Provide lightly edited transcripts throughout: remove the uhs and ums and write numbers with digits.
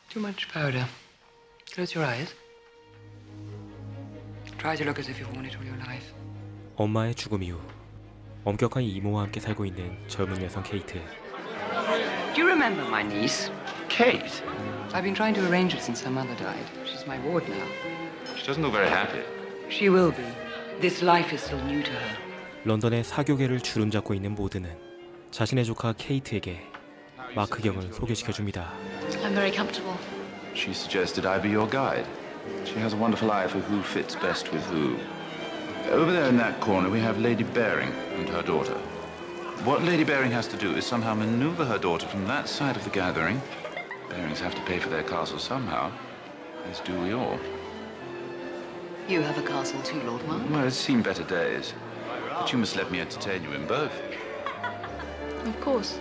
Too much powder. Close your eyes. Try to look as if you've worn it all your life. 엄마의 죽음 이후 엄격한 이모와 함께 살고 있는 젊은 여성 케이트. Do you remember my niece? Kate? I've been trying to arrange it since her mother died. She's my ward now. She doesn't look very happy. She will be. This life is still new to her. 런던의 사교계를 주름잡고 있는 모드는 자신의 조카 케이트에게 마크 경을 소개시켜줍니다. I'm very comfortable. She suggested I be your guide. She has a wonderful eye for who fits best with who. Over there in that corner we have Lady Baring and her daughter. What Lady Baring has to do is somehow maneuver her daughter from that side of the gathering. Barings have to pay for their castle somehow, as do we all. You have a castle too, Lord Mark. Well, it's seen better days. But you must let me entertain you in both. Of course.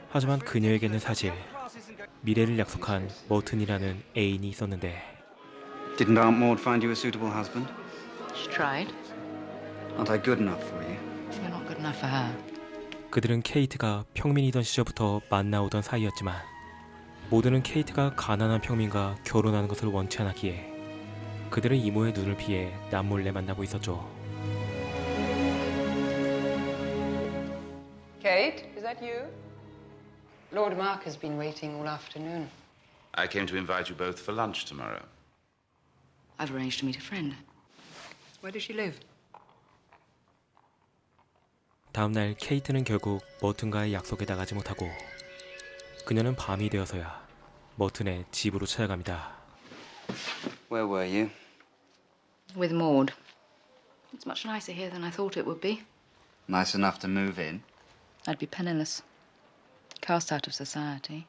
하지만 그녀에게는 사실 미래를 약속한 머튼이라는 애인이 있었는데 Didn't Aunt Maud find you a suitable husband? She tried. Aren't I good enough for you? You're not good enough for her. 그들은 케이트가 평민이던 시절부터 만나오던 사이였지만 모두는 케이트가 가난한 평민과 결혼하는 것을 원치 않았기에 그들은 이모의 눈을 피해 남몰래 만나고 있었죠. Kate, is that you? Lord Mark has been waiting all afternoon. I came to invite you both for lunch tomorrow. I've arranged to meet a friend. Where does she live? 다음날 케이트는 결국 머튼과의 약속에 나가지 못하고 그녀는 밤이 되어서야 머튼의 집으로 찾아갑니다. Where were you? With Maud. It's much nicer here than I thought it would be. Nice enough to move in. I'd be penniless. Cast out of society.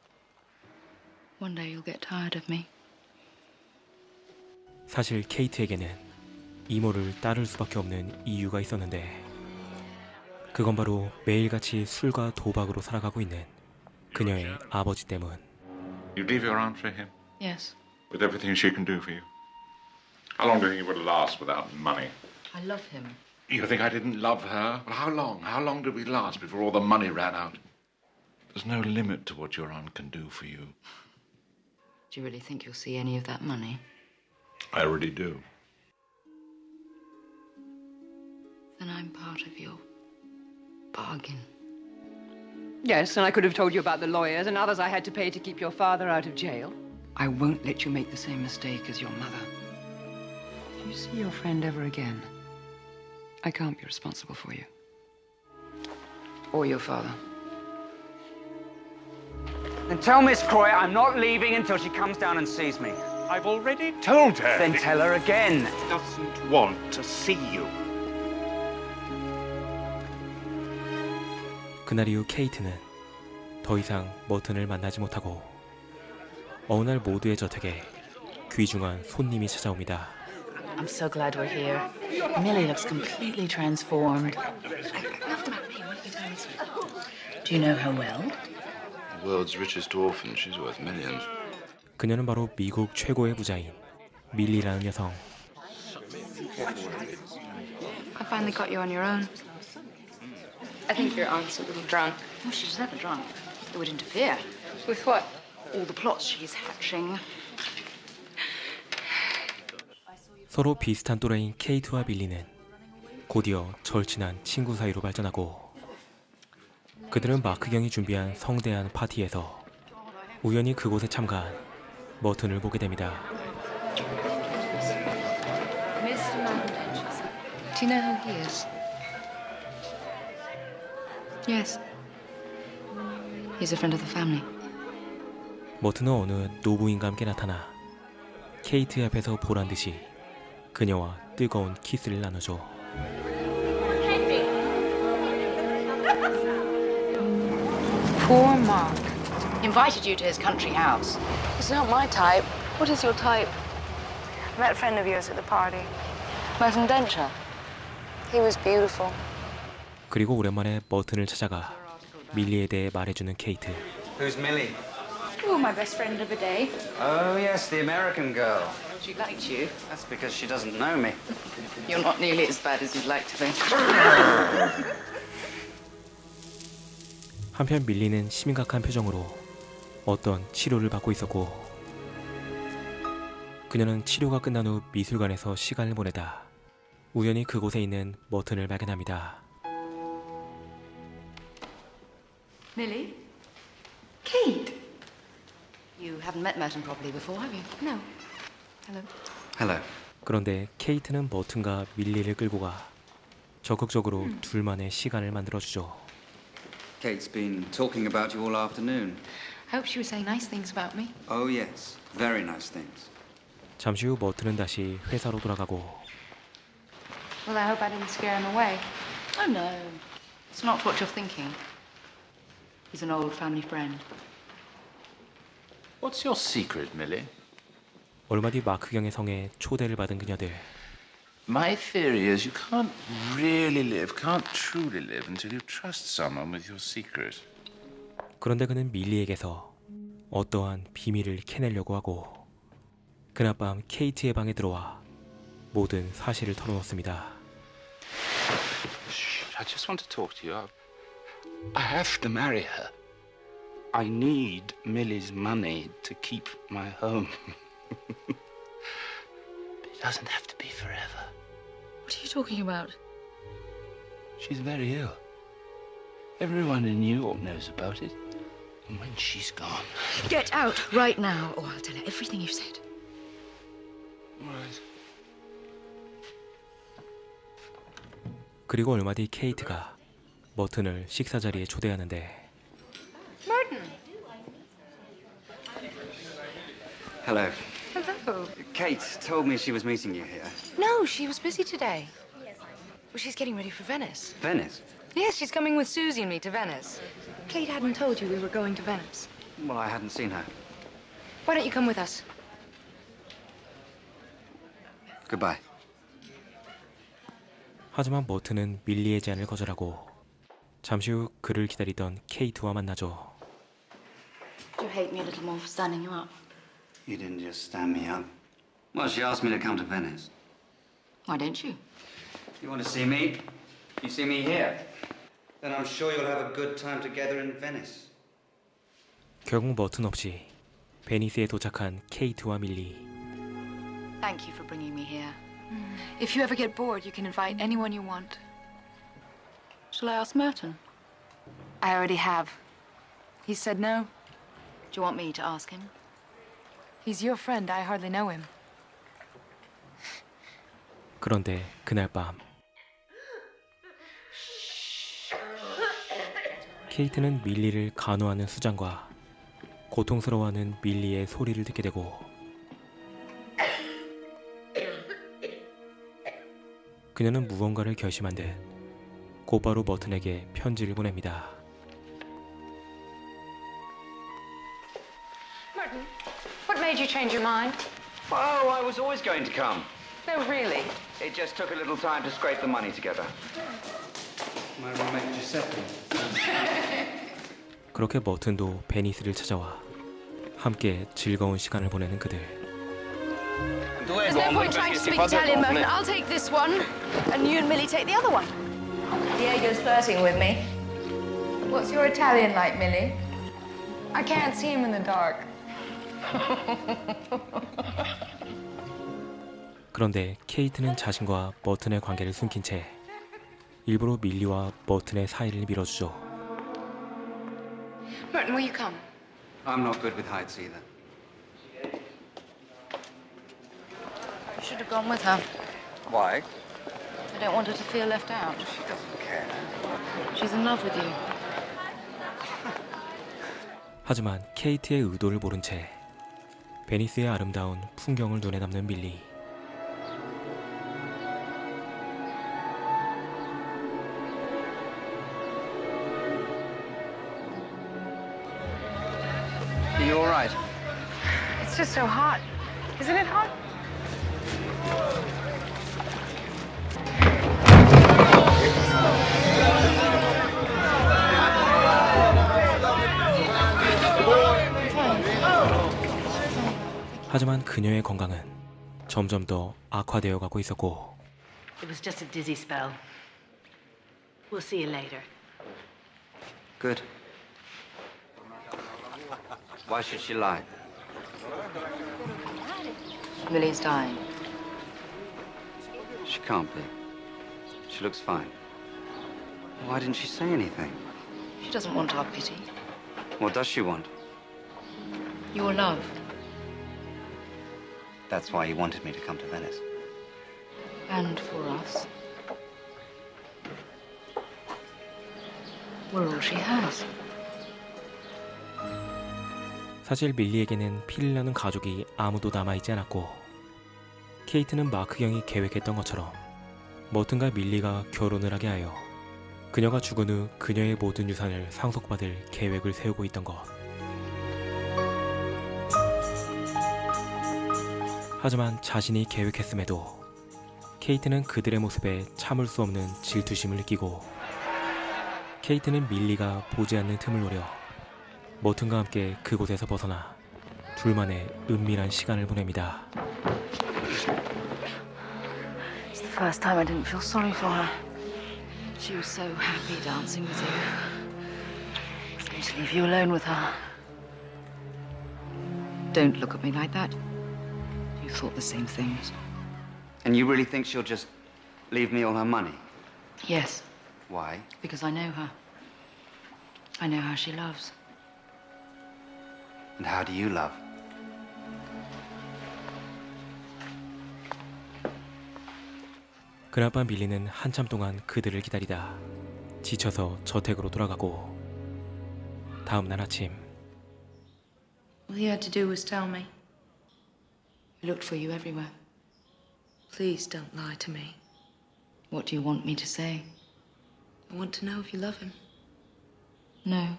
One day you'll get tired of me. 사실 케이트에게는 이모를 따를 수밖에 없는 이유가 있었는데 그건 바로 매일같이 술과 도박으로 살아가고 있는 그녀의 아버지 때문. You'd leave your aunt for him? Yes. With everything she can do for you? How long do you think it would last without money? I love him. You think I didn't love her? Well, how long? How long did we last before all the money ran out? There's no limit to what your aunt can do for you. Do you really think you'll see any of that money? I really do. Then I'm part of your bargain. Yes, and I could have told you about the lawyers and others I had to pay to keep your father out of jail. I won't let you make the same mistake as your mother. If you see your friend ever again, I can't be responsible for you. Or your father. Then tell Miss Croy I'm not leaving until she comes down and sees me. I've already told her. Then tell her again. She doesn't want to see you. 그날 이후 케이트는 더 이상 머튼을 만나지 못하고 어느 날 모두의 저택에 귀중한 손님이 찾아옵니다. I'm so glad we're here. Millie looks completely transformed. Enough about me. What have you done this week? Do you know her well? The world's richest orphan. She's worth millions. 그녀는 바로 미국 최고의 부자인 밀리라는 여성. I finally got you on your own. I think your aunt's a little drunk. Oh, she's never drunk. It would interfere. With what? All the plots she's hatching. 서로 비슷한 또래인 케이트와 밀리는 곧이어 절친한 친구 사이로 발전하고 그들은 마크 경이 준비한 성대한 파티에서 우연히 그곳에 참가한 머튼을 보게 됩니다. Mr. London. Do you know who he is? Yes. He's a friend of the family. 머튼은 어느 노부인과 함께 나타나 케이트 앞에서 보란 듯이 그녀와 뜨거운 키스를 나누죠. Poor Mark. He invited you to his country house. It's not my type. What is your type? Met a friend of yours at the party. Merton Densher. He was beautiful. 그리고 오랜만에 머튼을 찾아가 밀리에 대해 말해주는 케이트. Who's Millie? Oh, my best friend of a day. Oh, yes, the American girl. She liked you. That's because she doesn't know me. You're not nearly as bad as you'd like to be. 한편 밀리는 심각한 표정으로 어떤 치료를 받고 있었고, 그녀는 치료가 끝난 후 미술관에서 시간을 보내다 우연히 그곳에 있는 머튼을 발견합니다. Millie? Kate? You haven't met Merton properly before, have you? No. Hello. Hello. 그런데 케이트는 머튼과 밀리를 끌고 가 적극적으로 둘만의 시간을 만들어주죠. Kate's been talking about you all afternoon. I hope she was saying nice things about me. Oh, yes. Very nice things. 잠시 후 머튼은 다시 회사로 돌아가고, Well, I hope I didn't scare him away. Oh, no. It's not what you're thinking. He's an old family friend. What's your secret, Millie? 얼마 뒤 마크 경의 성에 초대를 받은 그녀들. My theory is you can't really live, can't truly live until you trust someone with your secret. 그런데 그는 밀리에게서 어떠한 비밀을 캐내려고 하고, 그날 밤 케이트의 방에 들어와 모든 사실을 털어놓습니다. I just want to talk to you. I have to marry her. I need Millie's money to keep my home. But it doesn't have to be forever. What are you talking about? She's very ill. Everyone in New York knows about it. And when she's gone... Get out right now, or I'll tell her everything you've said. Right. 그리고 얼마 뒤 케이트가 머튼을 식사 자리에 초대하는데, Merton! Hello. Hello. Kate told me she was meeting you here. No, she was busy today. Well, she's getting ready for Venice. Venice? Yes, she's coming with Susie and me to Venice. Kate hadn't told you we were going to Venice. Well, I hadn't seen her. Why don't you come with us? Goodbye. 하지만 머튼은 밀리의 제안을 거절하고 잠시 후 그를 기다리던 케이트와 만나죠. Do you hate me a little more for standing you up? You didn't just stand me up. Well, she asked me to come to Venice. Why don't you? You want to see me? You see me here. Then I'm sure you'll have a good time together in Venice. 결국 머튼 없이 베니스에 도착한 케이트와 밀리. Thank you for bringing me here. If you ever get bored, you can invite anyone you want. Shall I ask Merton? I already have. He said no. Do you want me to ask him? He's your friend. I hardly know him. 그런데 그날 밤 케이트는 밀리를 간호하는 수장과 고통스러워하는 밀리의 소리를 듣게 되고, 그녀는 무언가를 결심한 듯 곧바로 머튼에게 편지를 보냅니다. Merton, what made you change your mind? Oh, I was always going to come. No, really. It just took a little time to scrape the money together. My roommate Giuseppe. 그렇게 머튼도 베니스를 찾아와 함께 즐거운 시간을 보내는 그들. There's no point trying to speak Italian, Merton. I'll take this one, and you and Millie take the other one. Diego's flirting with me. What's your Italian like, Millie? I can't see him in the dark. 그런데 케이트는 자신과 머튼의 관계를 숨긴 채 일부러 밀리와 머튼의 사이를 밀어주죠. Merton, will you come? I'm not good with heights either. You should have gone with her. Why? I don't want her to feel left out. She doesn't care. She's in love with you. 하지만 케이트의 의도를 모른 채 베니스의 아름다운 풍경을 눈에 담는 밀리. Are you all right? It's just so hot. Isn't it hot? 하지만 그녀의 건강은 점점 더 악화되어 가고 있었고, It was just a dizzy spell. We'll see you later. Good. Why should she lie? Millie's dying. She can't be. She looks fine. Why didn't she say anything? She doesn't want our pity. What does she want? Your love. That's why you wanted me to come to Venice. And for us. We're all she has. 사실 밀리에게는 피를 나눈 가족이 아무도 남아있지 않았고 케이트는 마크 경이 계획했던 것처럼 머튼과 밀리가 결혼을 하게 하여 그녀가 죽은 후 그녀의 모든 유산을 상속받을 계획을 세우고 있던 것. 하지만 자신이 계획했음에도 케이트는 그들의 모습에 참을 수 없는 질투심을 느끼고 케이트는 밀리가 보지 않는 틈을 노려 머튼과 함께 그곳에서 벗어나 둘만의 은밀한 시간을 보냅니다. It's the first time I didn't feel sorry for her. She was so happy dancing with you. I was going to leave you alone with her. Don't look at me like that. You thought the same things. And you really think she'll just leave me all her money? Yes, Why? because I know her. I know how she loves. And how do you love? 그날 밤 밀리는 한참 동안 그들을 기다리다 지쳐서 저택으로 돌아가고 다음 날 아침 All you had to do was tell me. We looked for you everywhere. Please don't lie to me. What do you want me to say? I want to know if you love him. No,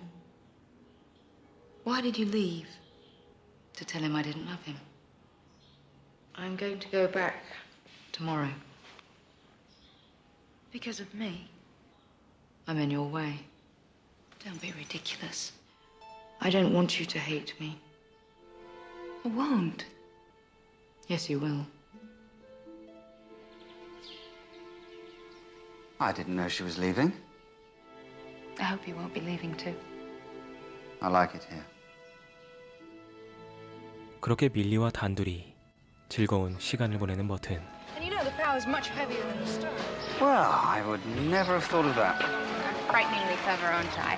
Why did you leave? to tell him I didn't love him. I'm going to go back. Tomorrow, Because of me? I'm in your way. Don't be ridiculous. I don't want you to hate me. I won't. Yes, you will. I didn't know she was leaving. I hope you won't be leaving too. I like it here. 그렇게 밀리와 단둘이 즐거운 시간을 보내는 머튼. And you know the power's much heavier than the stone. Well, I would never have thought of that. Frighteningly clever, aren't I?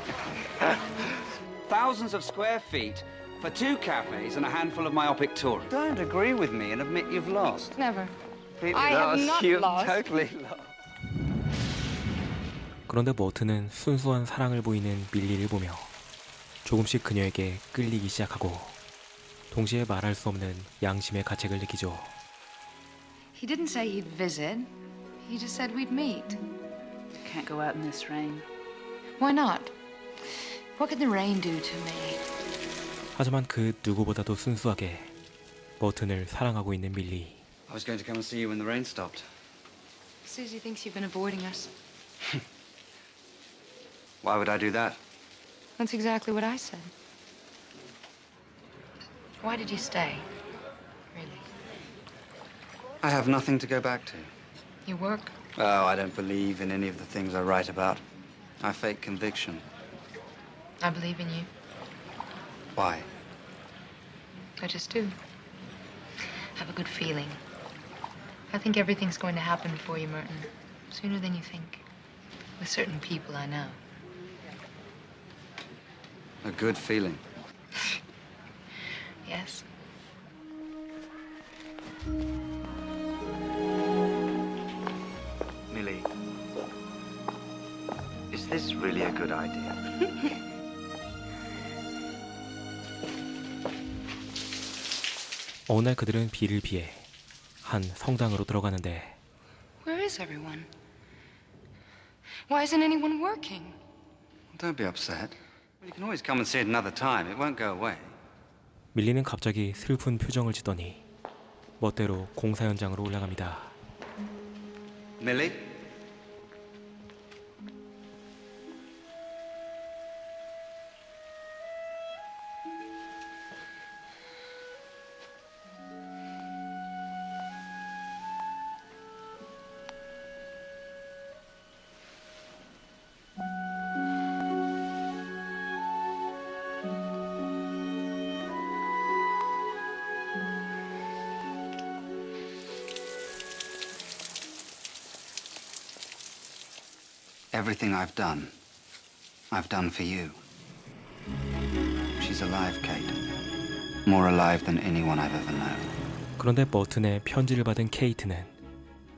Thousands of square feet for 2 cafes and a handful of myopic tourists. Don't agree with me and admit you've lost. Never. Completely I have lost. not You've lost. totally lost. 그런데 머튼은 순수한 사랑을 보이는 밀리를 보며 조금씩 그녀에게 끌리기 시작하고 동시에 말할 수 없는 양심의 가책을 느끼죠. He didn't say he'd visit. He just said we'd meet. Can't go out in this rain. Why not? What can the rain do to me? 하지만 그 누구보다도 순수하게 머튼을 사랑하고 있는 밀리. I was going to come and see you when the rain stopped. Susie thinks you've been avoiding us. Why would I do that? That's exactly what I said. Why did you stay? Really? I have nothing to go back to. Your work? Oh, I don't believe in any of the things I write about. I fake conviction. I believe in you. Why? I just do. Have a good feeling. I think everything's going to happen for you, Merton. Sooner than you think. With certain people I know. A good feeling. Yes. Millie, is this really a good idea? 어느 날 그들은 비를 피해 한 성당으로 들어가는데 Where is everyone? Why isn't anyone working? Don't be upset. You can always come and see it another time. It won't go away. 밀리는 갑자기 슬픈 표정을 짓더니 멋대로 공사 현장으로 올라갑니다. Millie? Everything I've done for you. She's alive, Kate. More alive than anyone I've ever known. 그런데 버튼의 편지를 받은 케이트는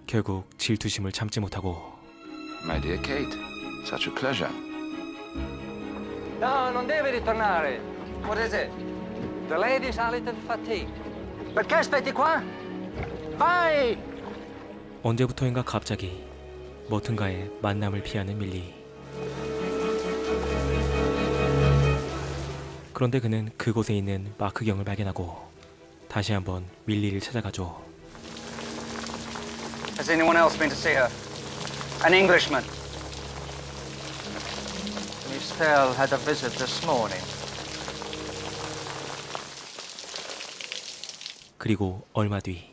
결국 질투심을 참지 못하고 My dear Kate, such a pleasure. No, non deve ritornare. What is it? The lady's a little fatigued. Perché aspetti qua? Vai! 언제부터인가 갑자기 머튼과의 만남을 피하는 밀리. 그런데 그는 그곳에 있는 마크경을 발견하고 다시 한번 밀리를 찾아가죠. Has anyone else been to see her? An Englishman. Miss Tell had a visit this morning. 그리고 얼마 뒤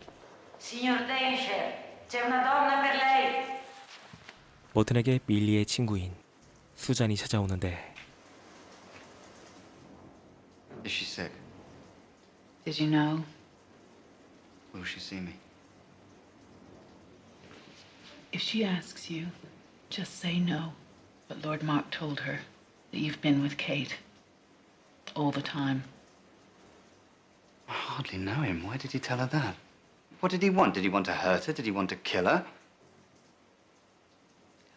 Signor Danger, c'è una donna per lei. 머튼에게 밀리의 친구인 수잔이 찾아오는데 Is she sick? Did you know? Will she see me? If she asks you, just say no. But Lord Mark told her that you've been with Kate all the time. I hardly know him. Why did he tell her that? What did he want? Did he want to hurt her? Did he want to kill her?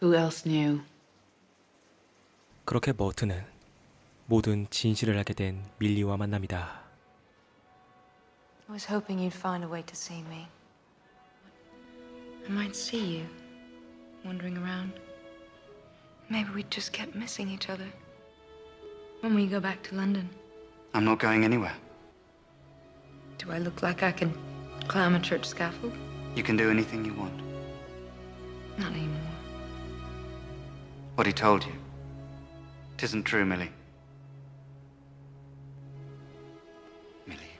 Who else knew? 그렇게 머튼은 모든 진실을 알게 된 밀리와 만납니다. I was hoping you'd find a way to see me. I might see you, wandering around. Maybe we just kept missing each other. When we go back to London, I'm not going anywhere. do I look like I can climb a church scaffold? You can do anything you want. Not anymore. What he told you. It isn't true, Millie. Millie,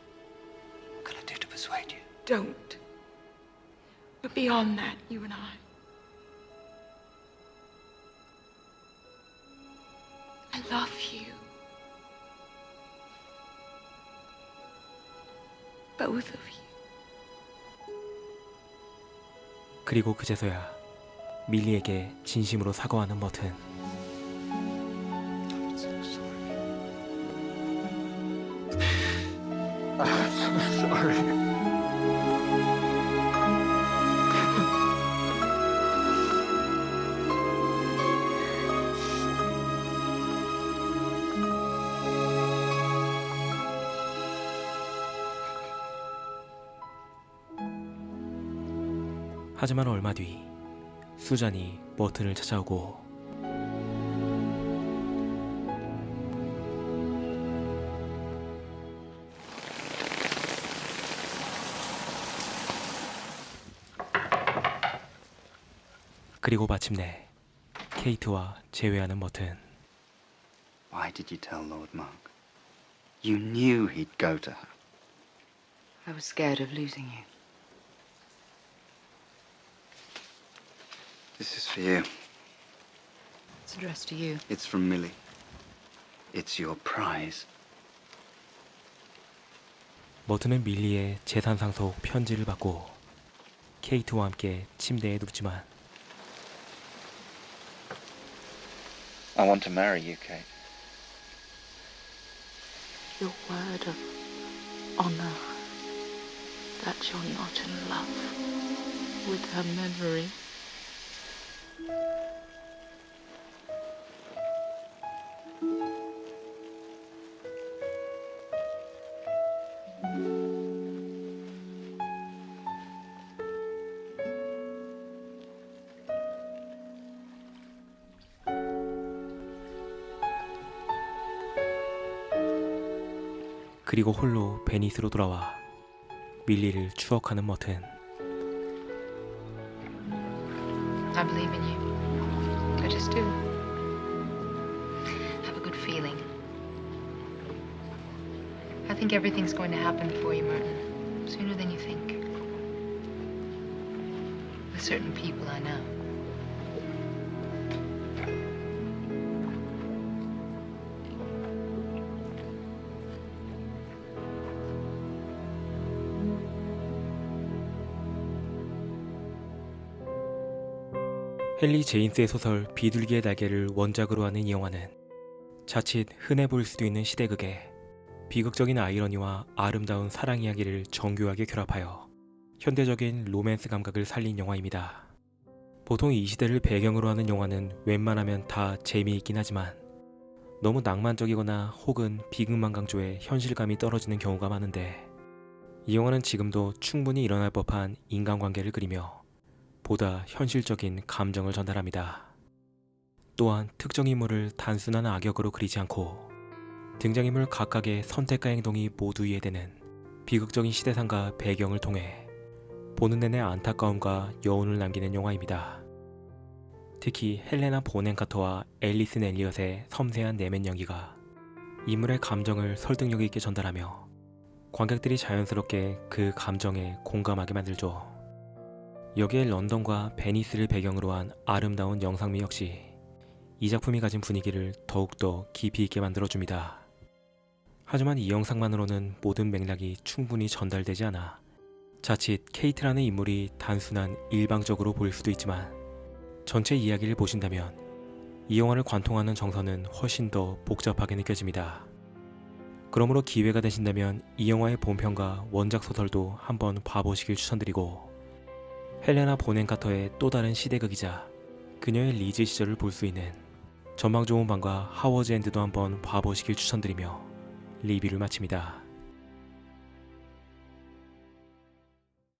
what can I do to persuade you? Don't. We're beyond that, you and I. I love you. Both of you. 그리고 그제서야 밀리에게 진심으로 사과하는 머튼. I'm so sorry. I'm so sorry. 하지만 얼마 뒤 수잔이 머튼을 찾아오고 그리고 마침내 케이트와 재회하는 머튼. Why did you tell Lord Mark? You knew he'd go to her. I was scared of losing you. This is for you. It's addressed to you. It's from Millie. It's your prize. 머튼은 밀리의 재산 상속 편지를 받고 케이트와 함께 침대에 눕지만 I want to marry you, Kate. Your word of honor that you're not in love with her memory. 그리고 홀로 베니스로 돌아와 밀리를 추억하는 머튼. I believe in you. I just do. Have a good feeling. I think everything's going to happen for you, Martin. Sooner than you think. With certain people I know. 헨리 제임스의 소설 비둘기의 날개를 원작으로 하는 이 영화는 자칫 흔해 보일 수도 있는 시대극에 비극적인 아이러니와 아름다운 사랑 이야기를 정교하게 결합하여 현대적인 로맨스 감각을 살린 영화입니다. 보통 이 시대를 배경으로 하는 영화는 웬만하면 다 재미있긴 하지만 너무 낭만적이거나 혹은 비극만 강조해 현실감이 떨어지는 경우가 많은데, 이 영화는 지금도 충분히 일어날 법한 인간관계를 그리며 보다 현실적인 감정을 전달합니다. 또한 특정 인물을 단순한 악역으로 그리지 않고 등장인물 각각의 선택과 행동이 모두 이해되는 비극적인 시대상과 배경을 통해 보는 내내 안타까움과 여운을 남기는 영화입니다. 특히 헬레나 보넴 카터와 앨리슨 엘리엇의 섬세한 내면 연기가 인물의 감정을 설득력 있게 전달하며 관객들이 자연스럽게 그 감정에 공감하게 만들죠. 여기에 런던과 베니스를 배경으로 한 아름다운 영상미 역시 이 작품이 가진 분위기를 더욱더 깊이 있게 만들어줍니다. 하지만 이 영상만으로는 모든 맥락이 충분히 전달되지 않아 자칫 케이트라는 인물이 단순한 일방적으로 보일 수도 있지만, 전체 이야기를 보신다면 이 영화를 관통하는 정서는 훨씬 더 복잡하게 느껴집니다. 그러므로 기회가 되신다면 이 영화의 본편과 원작 소설도 한번 봐보시길 추천드리고, 헬레나 보넴 카터의 또 다른 시대극이자 그녀의 리즈 시절을 볼 수 있는 전망 좋은 방과 하워즈 엔드도 한번 봐보시길 추천드리며 리뷰를 마칩니다.